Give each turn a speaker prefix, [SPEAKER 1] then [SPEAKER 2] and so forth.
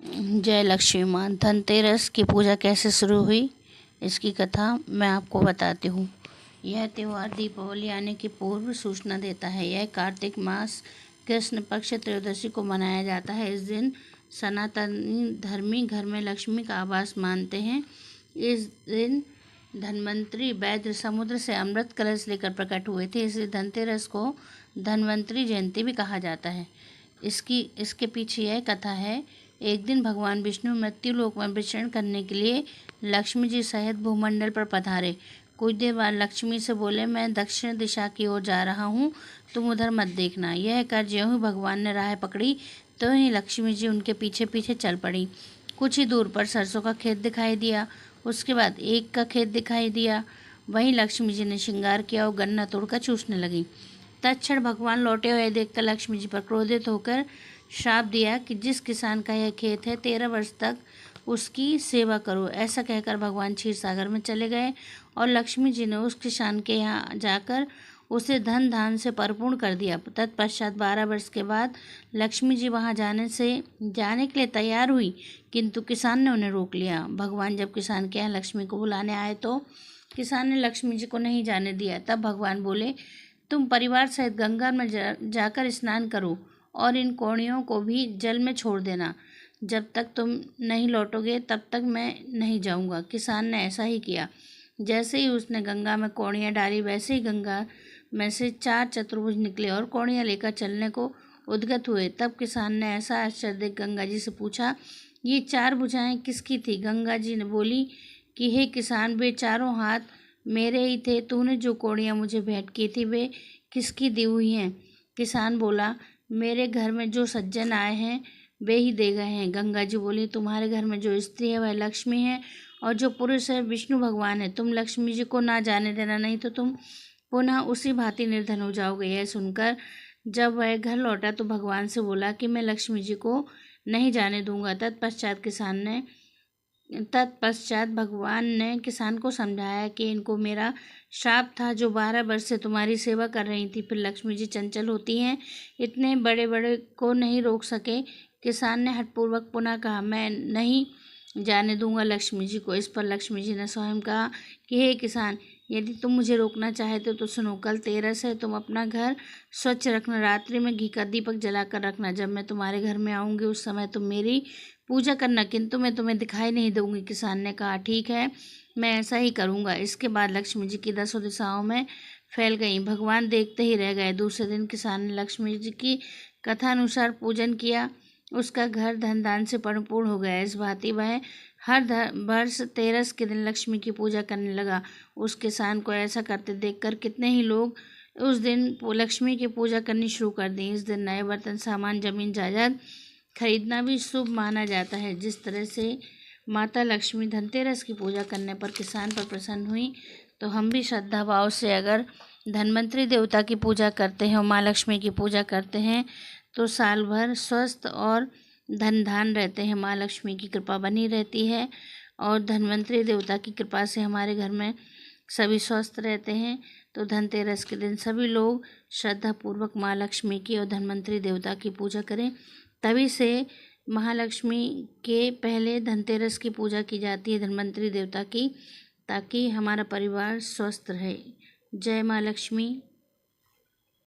[SPEAKER 1] जय लक्ष्मी माँ। धनतेरस की पूजा कैसे शुरू हुई, इसकी कथा मैं आपको बताती हूँ। यह त्यौहार दीपावली आने की पूर्व सूचना देता है। यह कार्तिक मास कृष्ण पक्ष त्रयोदशी को मनाया जाता है। इस दिन सनातनी धर्मी घर में लक्ष्मी का आवास मानते हैं। इस दिन धन्वंतरी वैद्य समुद्र से अमृत कलश लेकर प्रकट हुए थे, इसलिए धनतेरस को धन्वंतरी जयंती भी कहा जाता है। इसके पीछे यह कथा है। एक दिन भगवान विष्णु मृत्युलोक में विचरण करने के लिए लक्ष्मी जी सहित भूमंडल पर पधारे। कुछ देर बाद लक्ष्मी से बोले, मैं दक्षिण दिशा की ओर जा रहा हूँ, तुम उधर मत देखना। यह कर ज्यों ही भगवान ने राह पकड़ी तो ही लक्ष्मी जी उनके पीछे पीछे चल पड़ी। कुछ ही दूर पर सरसों का खेत दिखाई दिया, उसके बाद एक का खेत दिखाई दिया। वहीं लक्ष्मी जी ने श्रृंगार किया और गन्ना तोड़कर चूसने लगी। तत्क्षण भगवान लौटे हुए देखकर लक्ष्मी जी पर क्रोधित होकर श्राप दिया कि जिस किसान का यह खेत है 13 वर्ष तक उसकी सेवा करो। ऐसा कहकर भगवान क्षीर सागर में चले गए और लक्ष्मी जी ने उस किसान के यहाँ जाकर उसे धन धान से परिपूर्ण कर दिया। तत्पश्चात 12 वर्ष के बाद लक्ष्मी जी वहाँ जाने के लिए तैयार हुई, किंतु किसान ने उन्हें रोक लिया। भगवान जब किसान के यहाँ लक्ष्मी को बुलाने आए तो किसान ने लक्ष्मी जी को नहीं जाने दिया। तब भगवान बोले, तुम परिवार सहित गंगा में जाकर स्नान करो और इन कौड़ियों को भी जल में छोड़ देना। जब तक तुम नहीं लौटोगे तब तक मैं नहीं जाऊंगा। किसान ने ऐसा ही किया। जैसे ही उसने गंगा में कौड़ियाँ डाली, वैसे ही गंगा में से 4 चतुर्भुज निकले और कौड़ियाँ लेकर चलने को उद्यत हुए। तब किसान ने ऐसा आश्चर्य देख गंगा जी से पूछा, ये 4 भुजाएं किसकी थी? गंगा जी ने बोली कि हे किसान, वे चारों हाथ मेरे ही थे। तूने जो कौड़ियाँ मुझे भेंट की थी वे किसकी दी हुई हैं? किसान बोला, मेरे घर में जो सज्जन आए हैं वे ही दे गए हैं। गंगा जी बोली, तुम्हारे घर में जो स्त्री है वह लक्ष्मी है और जो पुरुष है विष्णु भगवान है। तुम लक्ष्मी जी को ना जाने देना, नहीं तो तुम पुनः उसी भांति निर्धन हो जाओगे। यह सुनकर जब वह घर लौटा तो भगवान से बोला कि मैं लक्ष्मी जी को नहीं जाने दूंगा। तत्पश्चात भगवान ने किसान को समझाया कि इनको मेरा श्राप था, जो 12 वर्ष से तुम्हारी सेवा कर रही थी। फिर लक्ष्मी जी चंचल होती हैं, इतने बड़े बड़े को नहीं रोक सके। किसान ने हठपूर्वक पुनः कहा, मैं नहीं जाने दूंगा लक्ष्मी जी को। इस पर लक्ष्मी जी ने स्वयं कहा कि हे किसान, यदि तुम मुझे रोकना चाहते हो तो सुनो, कल 13 है, तुम अपना घर स्वच्छ रखना। रात्रि में घी का दीपक जलाकर रखना। जब मैं तुम्हारे घर में आऊँगी उस समय तुम मेरी पूजा करना, किंतु मैं तुम्हें दिखाई नहीं दूंगी। किसान ने कहा, ठीक है, मैं ऐसा ही करूँगा। इसके बाद लक्ष्मी जी की 10 दिशाओं में फैल गई। भगवान देखते ही रह गए। दूसरे दिन किसान ने लक्ष्मी जी की कथा अनुसार पूजन किया। उसका घर धन दान से परिपूर्ण हो गया। इस भांति वह हर वर्ष 13 के दिन लक्ष्मी की पूजा करने लगा। उस किसान को ऐसा करते देखकर कितने ही लोग उस दिन लक्ष्मी की पूजा करनी शुरू कर दी। इस दिन नए बर्तन, सामान, जमीन जायदाद खरीदना भी शुभ माना जाता है। जिस तरह से माता लक्ष्मी धनतेरस की पूजा करने पर किसान पर प्रसन्न हुई, तो हम भी श्रद्धा भाव से अगर धन्वंतरी देवता की पूजा करते हैं और माँ लक्ष्मी की पूजा करते हैं तो साल भर स्वस्थ और धन धान रहते हैं। माँ लक्ष्मी की कृपा बनी रहती है और धन्वंतरी देवता की कृपा से हमारे घर में सभी स्वस्थ रहते हैं। तो धनतेरस के दिन सभी लोग श्रद्धापूर्वक माँ लक्ष्मी की और धन्वंतरी देवता की पूजा करें। तभी से महालक्ष्मी के पहले धनतेरस की पूजा की जाती है, धन्वंतरी देवता की, ताकि हमारा परिवार स्वस्थ रहे। जय माँ लक्ष्मी।